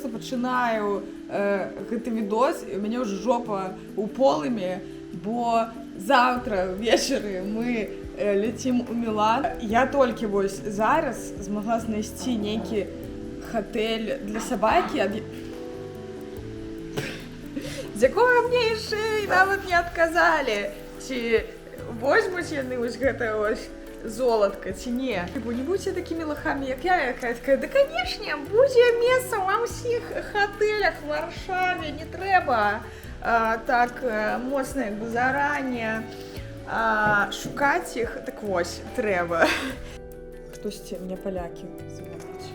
просто пачынаю гэты відос, і ў мяне ўжо жопа ў полымі, бо завтра ўвечары мы ляцім у Мілан. Я толькі вось зараз змагла знайсці нейкі хатэль для сабакі, з якога мне яшчэ нават не адказалі, ці возьмуць яны вось гэта вось золатка ці не. Не будьце такімі лохамі, як я, якая такая, да, канешне, будзе месца ва ўсіх хатэлях в Варшаве, не трэба так моцна як бы заранее шукаць іх, так вось, трэба. Хтосьці мне палякі звоняць.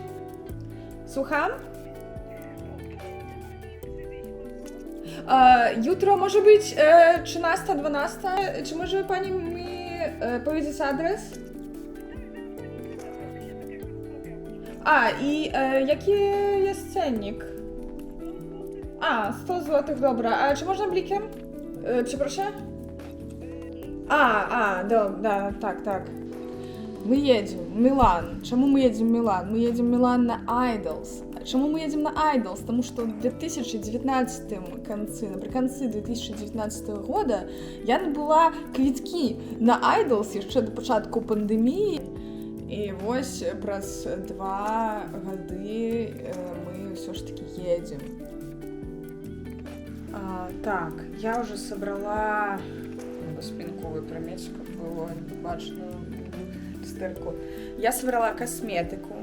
Słucham? Jutro może być 13-12. Czy może pani mi powiedzieć adres? I jaki jest cennik? 100 zł, dobra. A czy można blikiem? Przepraszam? Да, tak. Мы едем в Милан. Чему мы едем в Милан? Мы едем в Милан на Idols. Чему мы едем на Idols? Потому что в 2019 наприкінці 2019 года я набула квіткі на Idols яшчэ до початку пандемії. І ось праз 2 гады мы все ж таки едем. Так, я уже собрала спинковую промечку, было бачно стырку. Я собрала косметику.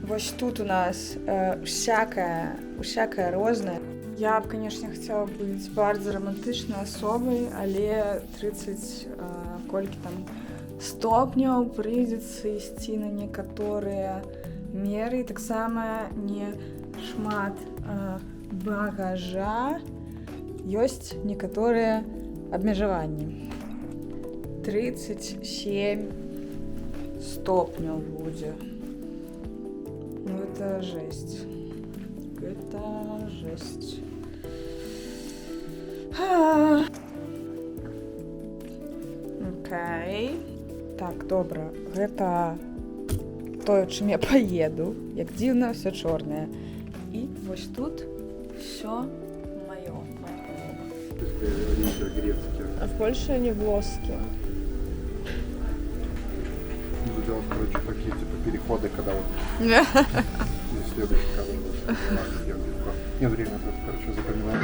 Вось тут у нас всякое розное. Я б, конечно, хотела быть bardzo романтичной особой, але 30 колькі там стопняў прыйдзецца ісці на некаторыя меры, таксама не шмат багажа, ёсць некаторыя абмежаванні. 37 стопняў будзе. Ну, это жесть. Окей. Так, добра. Гэта тое, чым я паеду. Як дзіўна, все чорнае. І вось тут все маё. А в Польше они влоски. Делать, короче, такие типа переходы, когда вот следующий кадр не время это, короче, запоминаю.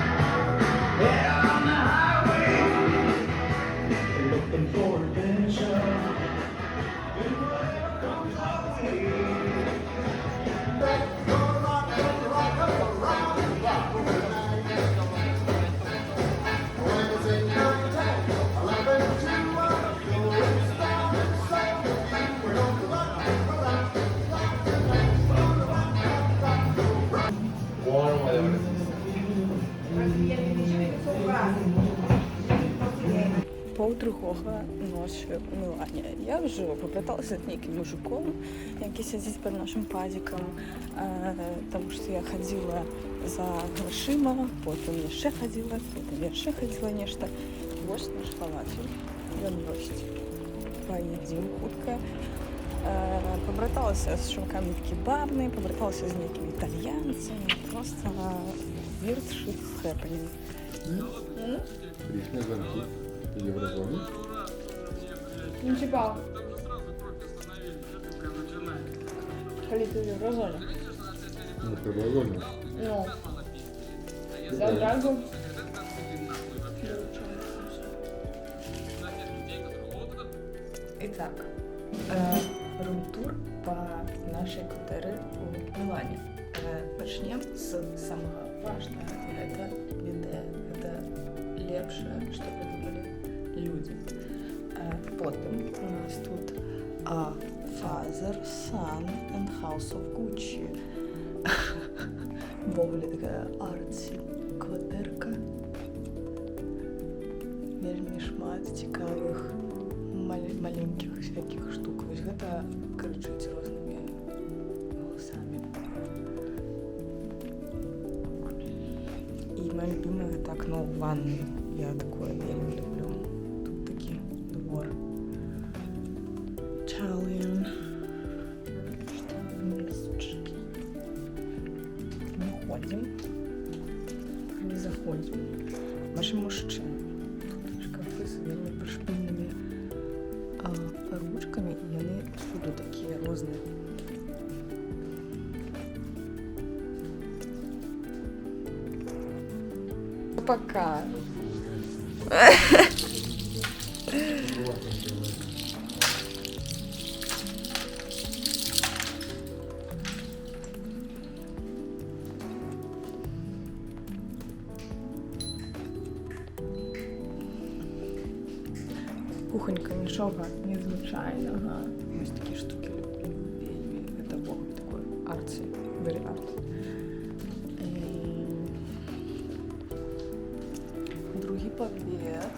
Паўдругога ночі у Мілані. Я вже попиталася з неким мужиком, який сидить під нашим падиком, тому що я ходила за грошима, потім ще ходила нешта. Ось наш палацин, він ось. Поїдемо хутко. Побраталася з чуваками в кебабні, побраталася з некими італьянцями. Просто weird shit happening. Лишние звонки. В Еврозоне? Ну, типа, коли ты в Еврозоне. Ну, в Еврозоне. Ну, сразу. Итак, рум-тур по нашей квартире у Милане. Начнем с самого важного. Это біде. Это лепшее, что придумали люди. Потім у нас тут Father, Son and House of Gucci. Доволі така арtsy квартирка. Вельмі шмат цікавих маленьких всяких штук. Ось гэта кричить розними голосами. И моя любимая это окно в ванной. Я такое вельмі люблю. Тут такий двор. Italian. заходим. Не заходим. Наши мужчины. Тут шкафы с вельми пришпильными ручками, и они всюду такие розные. Пока. Кухонька нічого незвичайного. Ось такі штуки люблю. Это бог такой арtsy, very artsy. Другий поверх.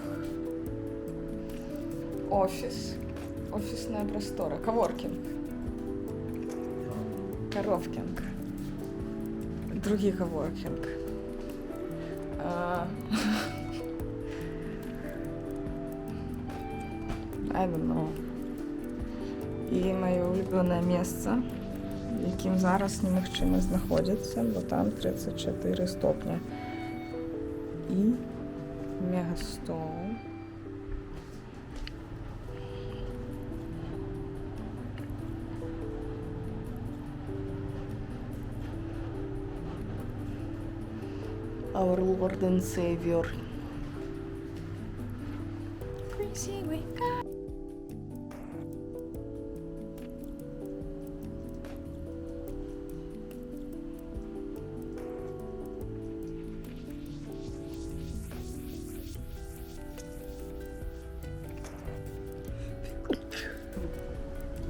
Офис. Офисная простора. Коворкинг. Коровкинг. Другий коворкинг. I don't know. І моє улюблене місце, яким зараз немагчыма знаходзіцца, бо там 34 стопні. І мегастол. Our Lord and Savior. Crazy wake up.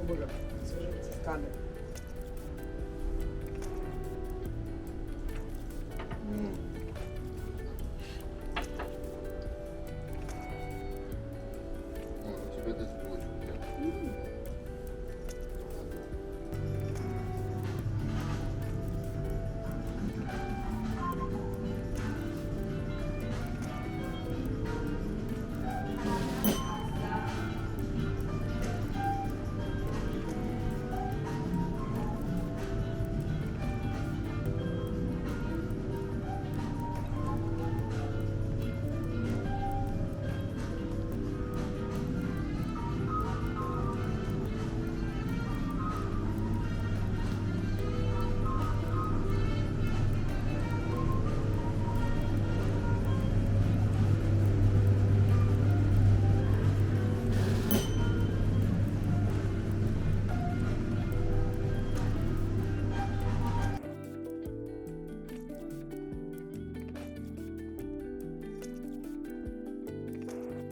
Боже, свяжется с кадром. У тебя здесь булочка.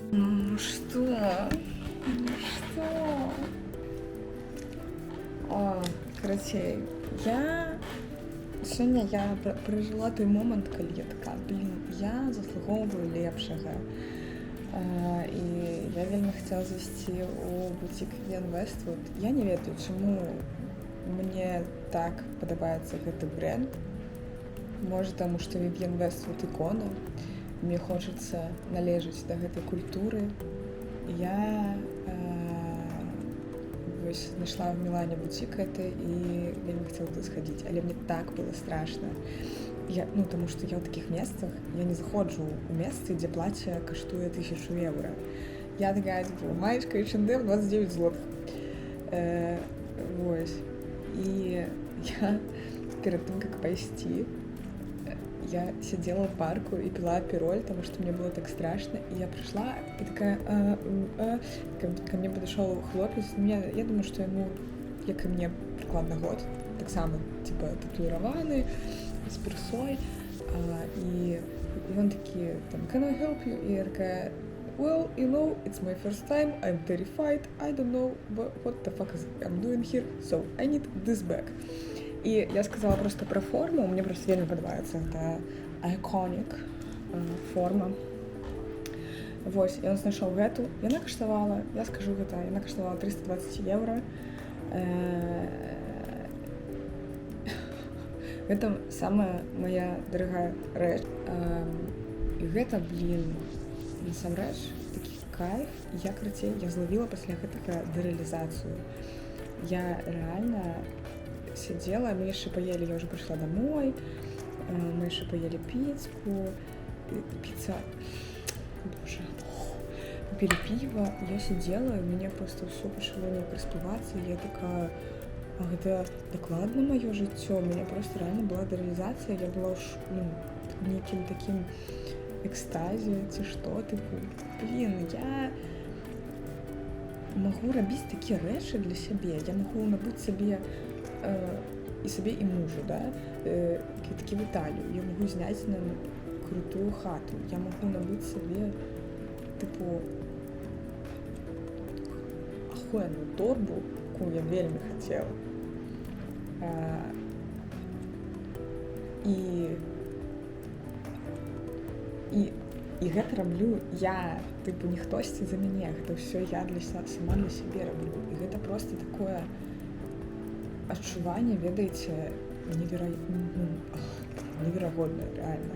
Ну что? Ну что? О, карацей, сёння я перажила той момант, калі я така, я заслугоўваю лепшага. І я вельмі хацела зайсці ў бутік Vivienne Westwood. Я не ведаю, чаму мне так падабаецца гэты бренд. Можа, таму што Vivienne Westwood ікона. Мне хочется належаць да гэтай культуры. Я вось знайшла в Мілане бутик гэты і вельмі хацела туды схадзіць, але мне так было страшна. Таму што я ў такіх месцах, я не заходжу ў месцы, дзе плацце каштуе 1000 евро. Я такая, маечка H&M 29 злотых. Вось. І я перед тым, как пайсці, я сидела в парку и пила апероль, потому что мне было так страшно. И я пришла и такая... Ко мне подошел хлопец. Я думаю, что ему, как и мне, прикладно год. Так само, типа, татуированы, с персой. И он такие, там, can I help you? И я такая, well, you know, it's my first time, I'm terrified, I don't know what the fuck I'm doing here, so I need this bag. І я сказала просто про форму, мне просто вельмі падабаецца, это iconic форма. Вось, і он знайшоў гэту, яна каштавала, я скажу гэта, яна каштавала 320 евро. Гэта самая моя дарагая рэч. І гэта, насамрэч, такі кайф. Я, карацей, я зловіла пасля гэтага дэрэалізацыю. Я реально сидела, мы еще поели, я уже пришла домой, Мы еще поели пиццу. Пицца... Боже. Пили пиво. Я сидела, и мне просто все пошло не распиваться. И я такая... А гэта дакладна маё жыццё. У меня просто реально была реализация. Я была в неким таким экстазе, ці што, типу, блин, я могу рабіць такія рэчы для сябе. Я могу набыць сабе і сабе і мужу, да, квіткі в Італію. Я могу зняць нам крутую хату. Я могу набыць сабе, типу, ахуенную торбу, якую я вельмі хацела. І гэта раблю я, типу, не хтосьці за мяне, гэта ўсё я сама для сябе раблю. І гэта просто такое адчуванне, ведаеце, неверагоднае, реально.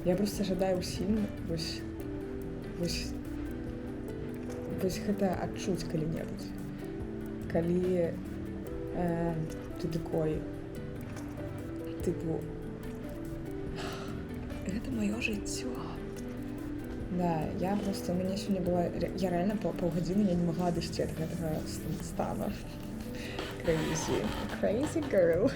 Я просто жадаю ўсім вось гэта адчуць калі-небудзь. Калі ты такой, типу, гэта маё жыццё. Да, я просто, у меня сегодня была, я реально полгодины я не могла дойти от этого стана. Crazy girl.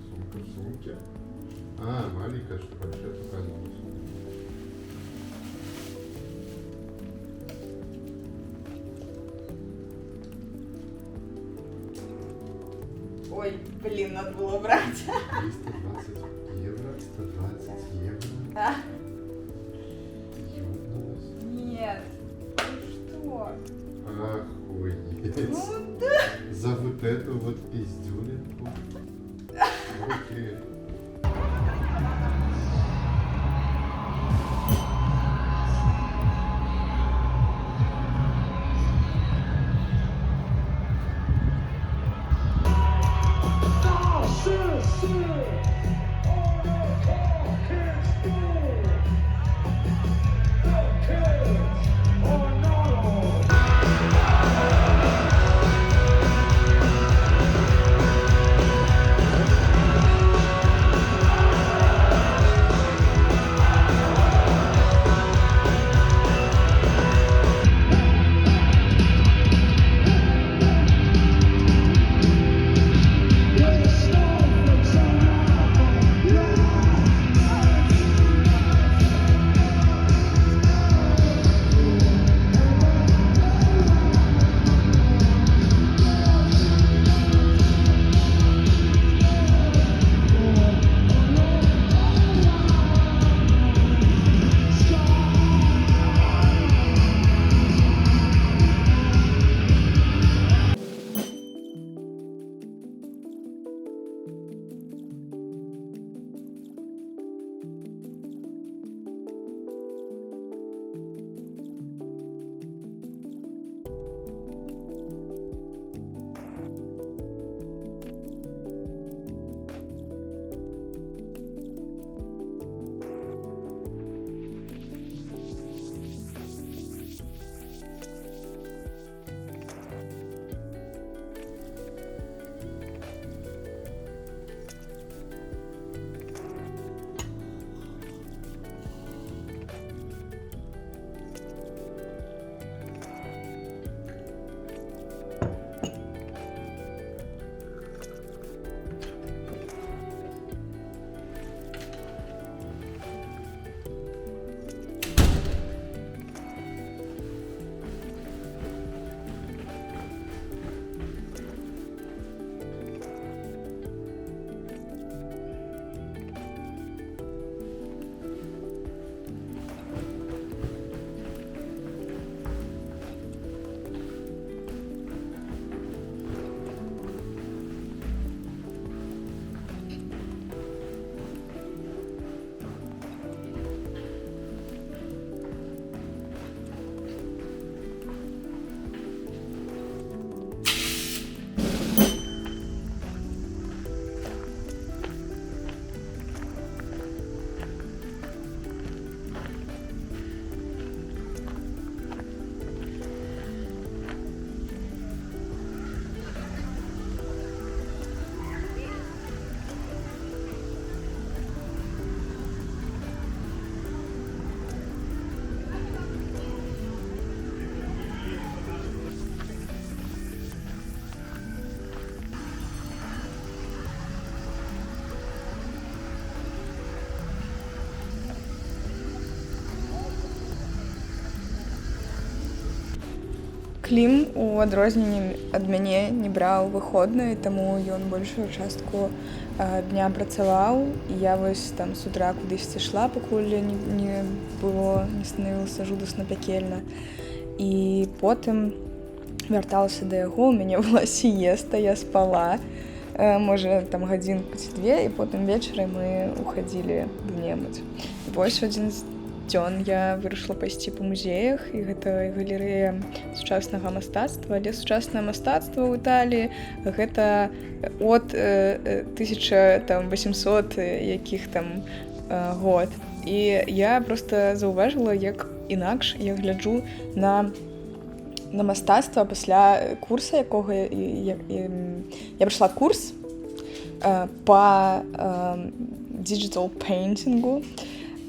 Сумка в сумке. А, маленькая, что большая, показалось. Ой, блин, надо было брать. 320 евро, 120 евро. Да? Ёбнулась. Нет. Ну что? Охуеть. Ну да. За вот эту вот пиздюлинку. Окей. Клім у адрозненні ад мяне не браў выходныя, таму ён большую частку дня працаваў. І я вось там з утра кудысьці ішла, пакуль не станавілася жудасна пякельна. І потым вярталася да яго, у мяне была сіеста, я спала, можа, там гадзінку ці дзве, і потым вечарам мы уходзілі в немаць. Вось адзін дзён я вырашыла пайсці па музеях, і гэта галерэя сучаснага мастацтва, але сучаснае мастацтва ў Італіі гэта от 1800 якіх там год. І я проста заўважыла, як інакш я гляджу на мастацтва пасля курса, якога я прайшла курс па digital paintingу,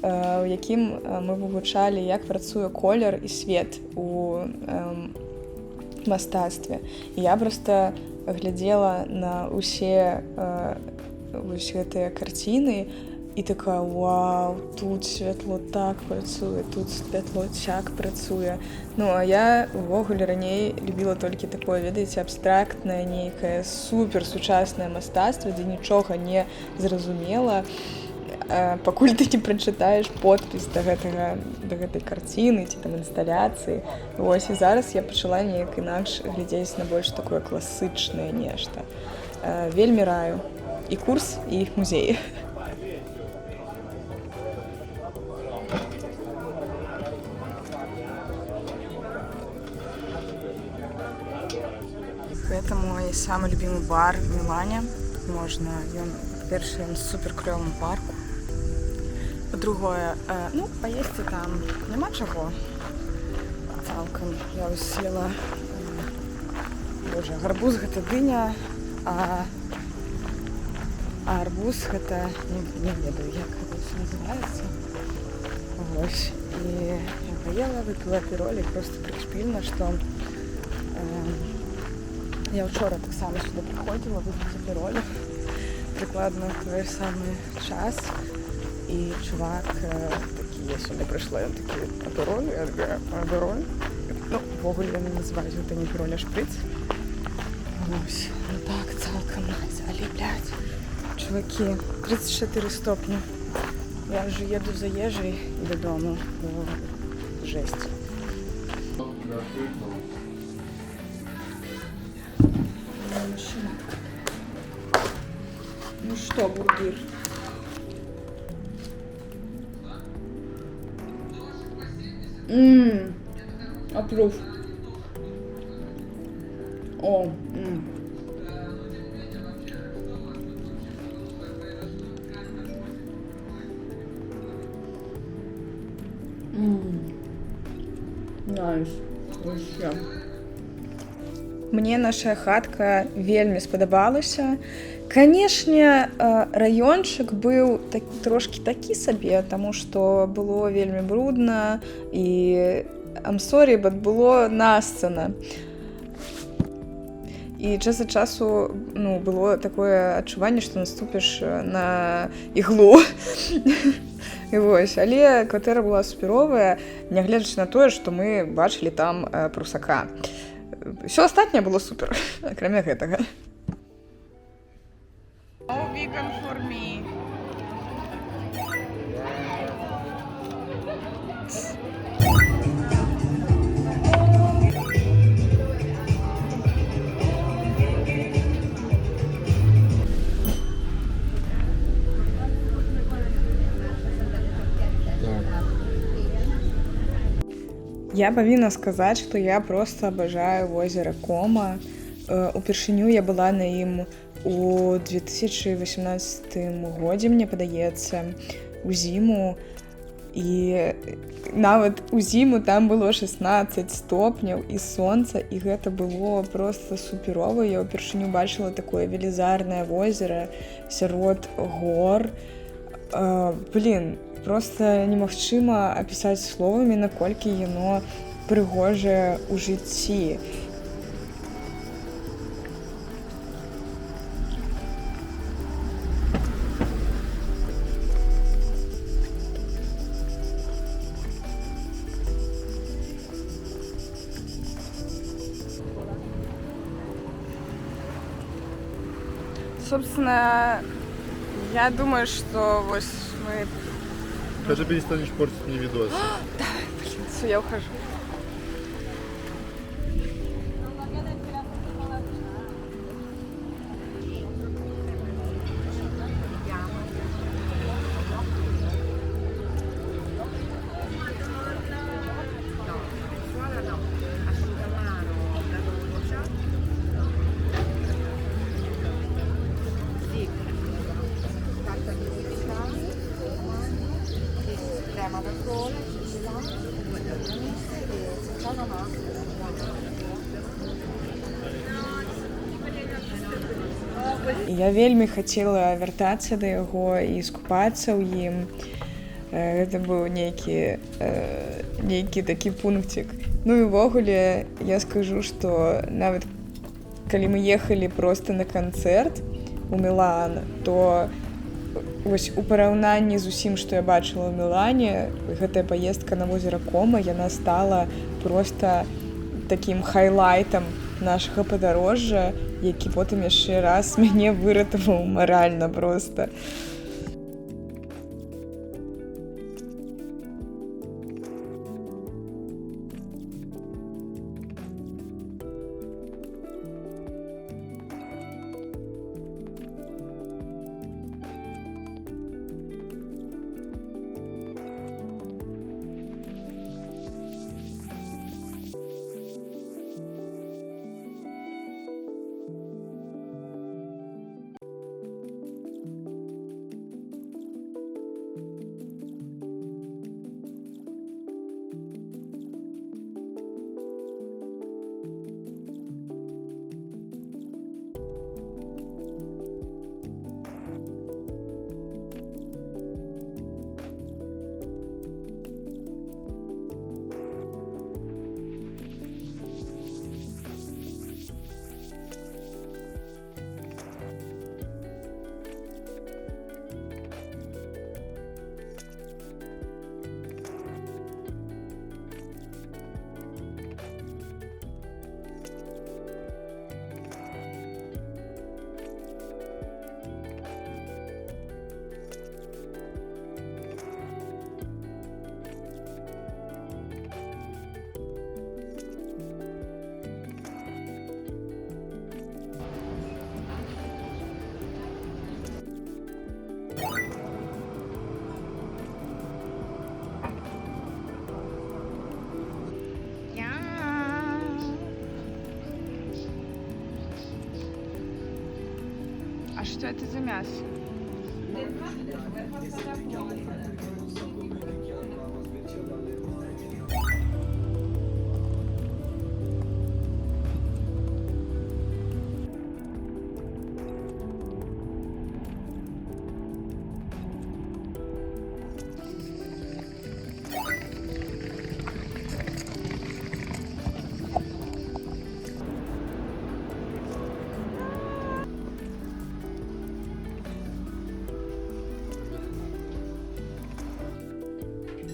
у якім мы вывучалі, як працуе колер і свет у мастацтве. І я проста глядзела на ўсе гэтыя карціны і такая: вау, тут святло так працуе, тут святло так працуе. Ну, а я увогуле раней любіла толькі такое, ведаеце, абстрактнае нейкае супер сучаснае мастацтва, дзе нічога не зразумела, пакуль ты не прачытаеш подпіс да гэтай карціны ці там інсталяцыі. Вось, і зараз я пачала неяк інакш глядзець на больш такое класычнае нешта. Вельмі раю і курс, і музеі. Гэта мой самы любімы бар в Мілане. Ён, па-першае, ён супер клёвым парку. Па-другое, паесці там няма чаго цалкам. Я съела, гарбуз гэта дыня, а арбуз гэта, не ведаю, як гэта ўсё называецца. Вось, і я паела, выпіла апіроль, і проста прышпільна, што я учора таксама сюда прыходзіла выпіць апіроль, прыкладна ў той самы час, і чувак такі, я сюда прыйшла, ён такі: апіроль? Я такая: апіроль? Ну, ввогуле яны называюць гэта не апіроль, а шпрыц. Вось, ну так, цалкам назалі, блядь. Чувакі, 34 стопні. Я вже еду за ежай додому, бо жесть. Ну что, бургер? Апрув. О, Найс. Вообще. Мне наша хатка вельмі спадабалася. Канешне, раёнчык быў трошкі такі сабе, таму што было вельмі брудна і амсорі, бат было насцена. І час ад часу было такое адчуванне, што наступіш на іглу. І вось, але кватэра была суперовая, нягледзячы на тое, што мы бачылі там прусака. Всё астатняе было супер, акрамя гэтага. No vegan for me. Я павінна сказаць, што я проста абажаю возера Кома. Упершыню я была на ім у 2018 годзе, мне падаецца, у зіму. І нават у зіму там было 16 стопняў і сонца, і гэта было проста суперова. Я упершыню бачыла такое велізарнае возера сярод гор. Проста немагчыма апісаць словамі, наколькі яно прыгожае ў жыцці. собственно, я думаю, что вот мы... Даже перестанешь портить мне видос. Блин, все, я ухожу. Я вельмі хацела вяртацца да яго і скупацца ў ім. Гэта быў нейкі такі пункцік. Ну і ўвогуле я скажу, што нават калі мы ехалі проста на канцэрт у Мілан, то вось у параўнанні з усім, што я бачыла ў Мілане, гэтая паездка на возера Кома, яна стала проста такім хайлайтам нашага падарожжа, які потым яшчэ раз мяне выратаваў маральна проста. А что это за мясо?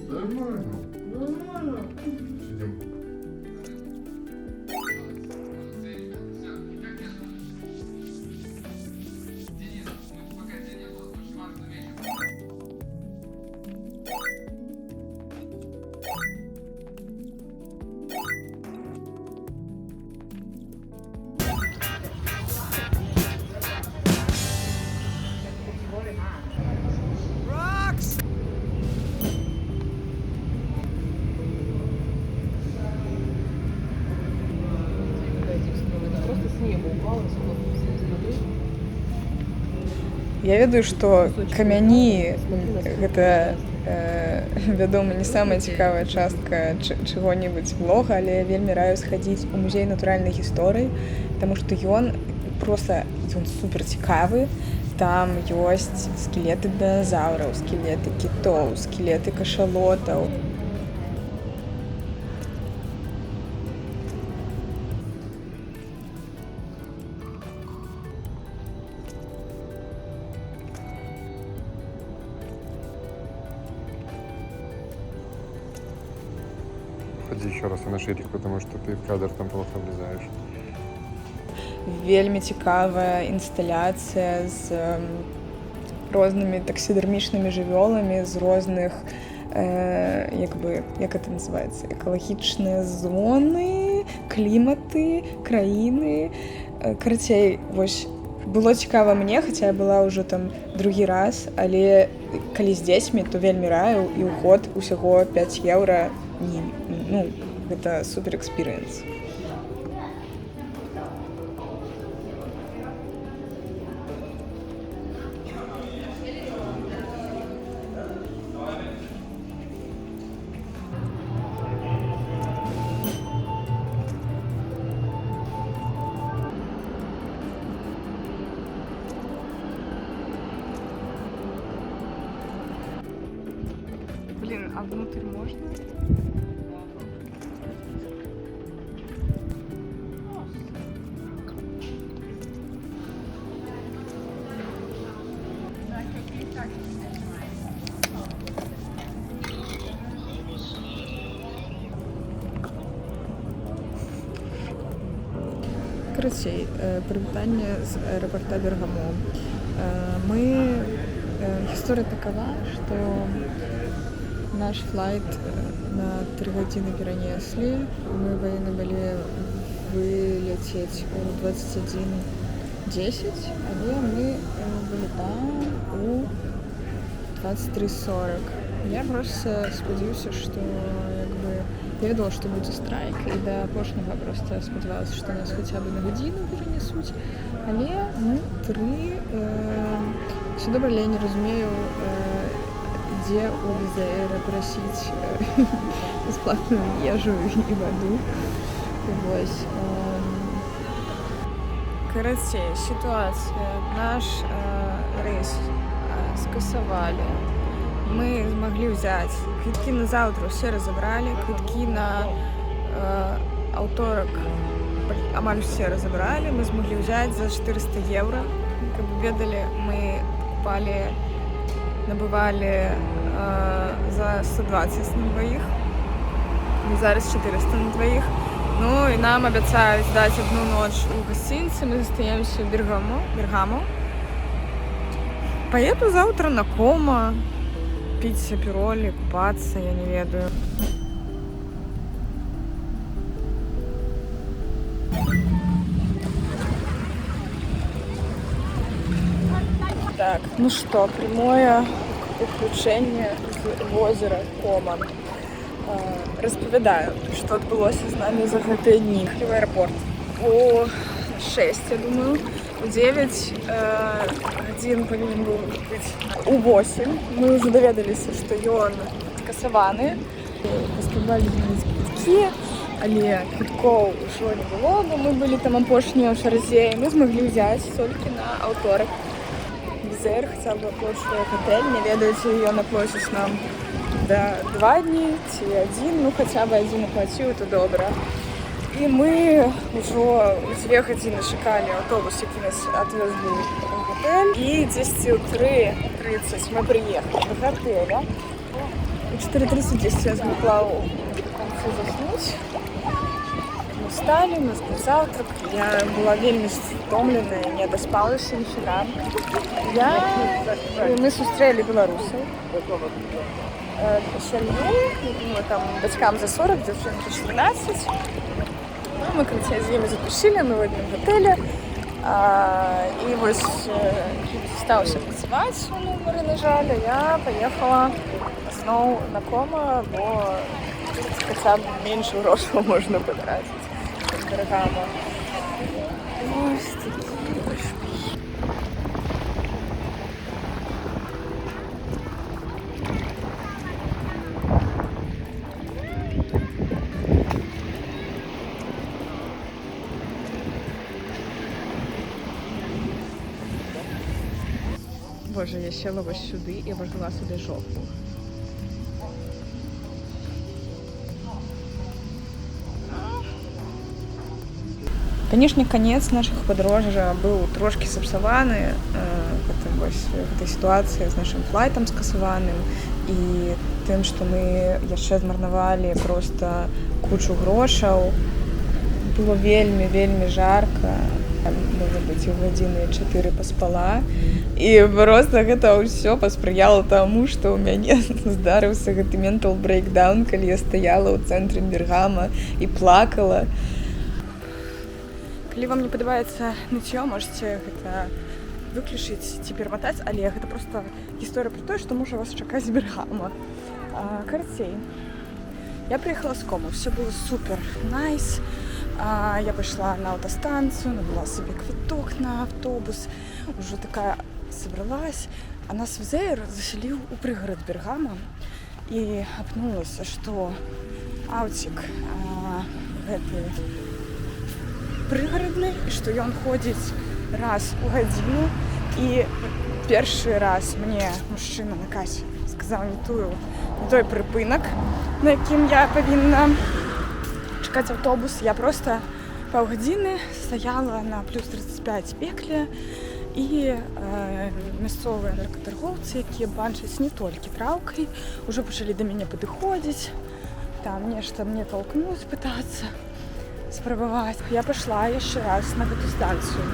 Нормально. Сидим. Я ведаю, што камяні гэта, вядома, не самая цікавая частка чаго-небудзь влога, але я вельмі раю схадзіць у музей натуральнай гісторыі, таму што ён супер цікавы. Там ёсць скелеты дыназаўраў, скелеты кітоў, скелеты кашалотаў. Ходи еще раз на ширик, потому что ты в кадр там плохо влезаешь. вельмі цікавая інсталяцыя з рознымі таксідэрмічнымі жывёламі з розных як это называется, экалагічныя зоны, кліматы, краіны. Карацей, вось было цікава мне, хаця я была ўжо там другі раз, але калі з дзецьмі, то вельмі раю, і ўход усяго 5 еўра. Ну, гэта супер экспірыенс. Блин, а внутрь можно? Карацей, прывітанне з аэропорта Бергамо. Гісторыя такова, што наш флайт на 3 гадзіны перанеслі. Мы павінны былі вылецець у 21:10, але мы былі там у 23:40. Я просто спадзяюся, што я ведала, што будзе страйк, і да апошняга просто спадзявалася, што нас хаця бы на гадзіну перанесуць, але мы 3. Все добра, але я не разумею, дзе у Візаэра прасіць бясплатную ежу і ваду. Вось. Карацей, сітуацыя. Наш рэйс скасавалі. Мы змаглі ўзяць квіткі на заўтра, ўсе разабралі, квіткі на аўторак амаль усе разабралі. Мы змаглі ўзяць за 400 еўра. Каб вы ведалі, мы набывалі за 120 на двоих. Зараз 400 на двоих. Ну і нам абяцаюць даць одну ноч у гасцінцы. Мы застаемся в Бергамо. Поеду завтра на Кома. Пить апероль, купаться, я не ведаю. Так, ну что, прямое уключение з озера Кома. Распавядаю, што адбылося з намі за гэтыя дні. В аэропорт о 6, я думаю. У 9 гадзін павінен быў быць у 8. Мы ўжо даведаліся, што ён скасаваны. Паспрабавалі квіткі, але квіткоў ужо не было, бо мы былі там апошнія ў чарзе, і мы змаглі ўзяць толькі на аўторак. Візаэр хаця б аплачвае гатэль, не ведаю, ці ён аплоціць нам да 2 дні ці 1, ну хаця б 1 аплаціў, то добра. І мы ўжо 2 гадзіны чакалі аўтобус, які нас адвез у гатэль. І дзесьці ў 3:30 мы прыехалі да гатэля. У 4:30 я змогла ў канцы заснуць. Мы сталі, у нас быў заўтрак. Я была вельмі стомленая, не даспалася ніфіга. Мы сустрэлі беларусаў. Сям'ю, там бацькам за 40, дзяўчынкі 14. Мы, карацей, з імі затусілі, мы в одном гатэлі. І вось стаўся працаваць у нумары, на жаль, я паехала зноў на Кома, бо хаця б менш грошаў можна патраціць з Бергамо. Ось такі. Боже, я села ось сюди і вожгла собі жопу. Конечно, конец наших падарожжа быў трошки сапсаваны гэтай сітуацыі з нашым флайтам скасаваным і тым, што мы яшчэ змарнавалі просто кучу грошаў. Было вельмі жарка. Можа быць, у гадзіны 4 паспала. І проста гэта ўсё паспрыяла таму, што ў мяне здарыўся гэты mental breakdown, калі я стаяла ў цэнтры Бергама і плакала. Калі вам не падабаецца ныццё, можаце гэта выключыць ці пераматаць, але гэта проста гісторыя пра тое, што можа вас чакаць з Бергама. Карацей, я приехала с Кому, все было супер найс. Я пошла на автостанцию, набрала себе квиток на автобус, уже такая собралась. А нас в ЗР заселил у пригород Бергама. И апнулася, что аутик гэты прыгарадны, и что ён ходзіць раз у гадзіну. И першы раз мне мужчына на кассе сказаў не той прыпынак, на якім я павінна чакаць аўтобус. Я просто паўгадзіны стаяла на плюс 35 пекле, і мясцовыя наркатаргоўцы, якія банчаць не толькі траўкай, ужо пачалі да мяне падыходзіць, там нешта мне толкнуць, пытацца спрабаваць. Я пайшла яшчэ раз на гэту станцыю.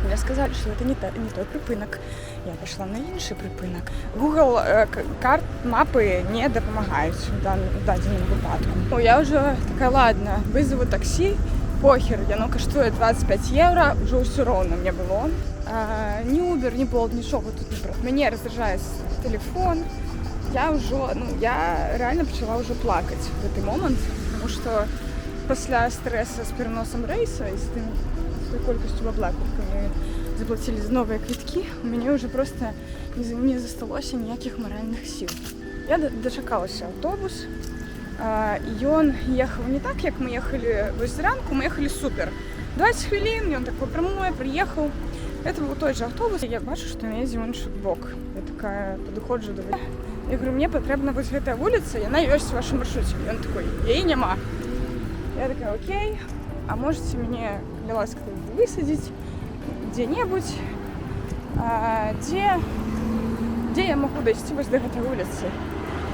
Мне сказалі, што гэта не той прыпынак. Я пайшла на іншы прыпынак. Google карт мапы не дапамагаюць у дадзеным выпадку. Я ўжо такая, ладно, вызову таксі, похер, яно каштуе 25 евро, ўжо ўсё роўна мне было. Ні Uber, ні Bolt, нічога тут не брат. Мяне раздражае телефон. Я ўжо, я реально пачала ўжо плакаць в гэты момант, потому што пасля стрэса з пераносам рэйса і з той колькасцю бабла, колькі мы заплатілі за новыя квіткі, у мяне ўжо проста не засталося ніякіх маральных сіл. Я дачакалася аўтобус, і ён ехаў не так, як мы ехалі вось зранку, мы ехалі супер. 20 хвілін, ён такой прамой, прыехаў. Это быў той же аўтобус, я бачу, што я едзе ў іншы бок. Я такая падыходжу да вуліцы. Я говорю, мне патрэбна вось гэтая вуліца, яна ёсць у вашым маршруце. Ён такой, яе няма. Я такая, окей, а можете мне, для ласка, высадить где-нибудь, где я могу дойти вось до гэтай вуліцы.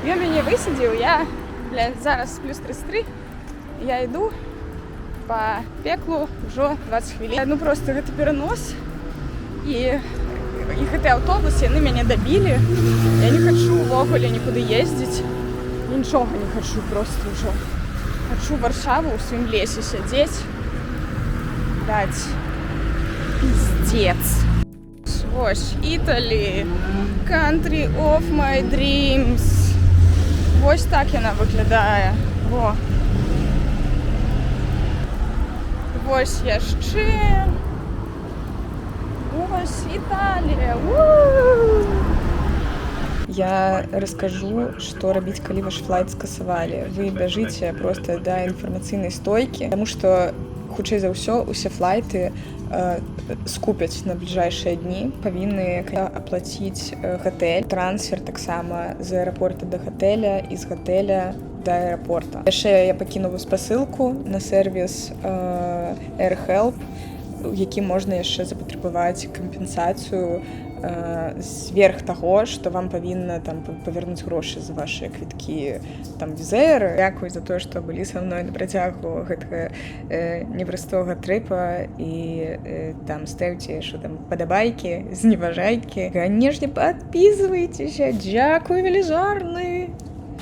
Ён мяне высадзіў, я, зараз плюс 33, я иду по пеклу ўжо 20 хвілін. Просто гэта перанос, і гэты аўтобус, яны мяне дабілі. Я не хачу увогуле нікуды ездзіць, нічога не хачу просто ўжо. Хачу Варшаву ў сваім лесе сядзець, даць пиздец. Вось, Italy, country of my dreams. Вось так яна выглядае. Во. Вось яшчэ. Вось Італія. Я раскажу, што рабіць, калі ваш флайт скасавалі. Вы бяжыце проста да інфармацыйнай стойкі, таму што, хутчэй за ўсё, усе флайты скупяць на бліжэйшыя дні, павінны аплаціць гатэль, трансфер таксама з аэрапорта да гатэля і з гатэля да аэрапорта. Яшчэ я пакінула спасылку на сервіс AirHelp, у якім можна яшчэ запатрабаваць кампенсацыю зверх таго, што вам павінна там павярнуць грошы за вашыя квіткі там візэр. Дзякуй за тое, што былі са мной на працягу гэтага непростога трыпа, і там ставьте, што там падабайкі, зневажайкі. Канешне, подписывайтеся. Дзякуй велізарны.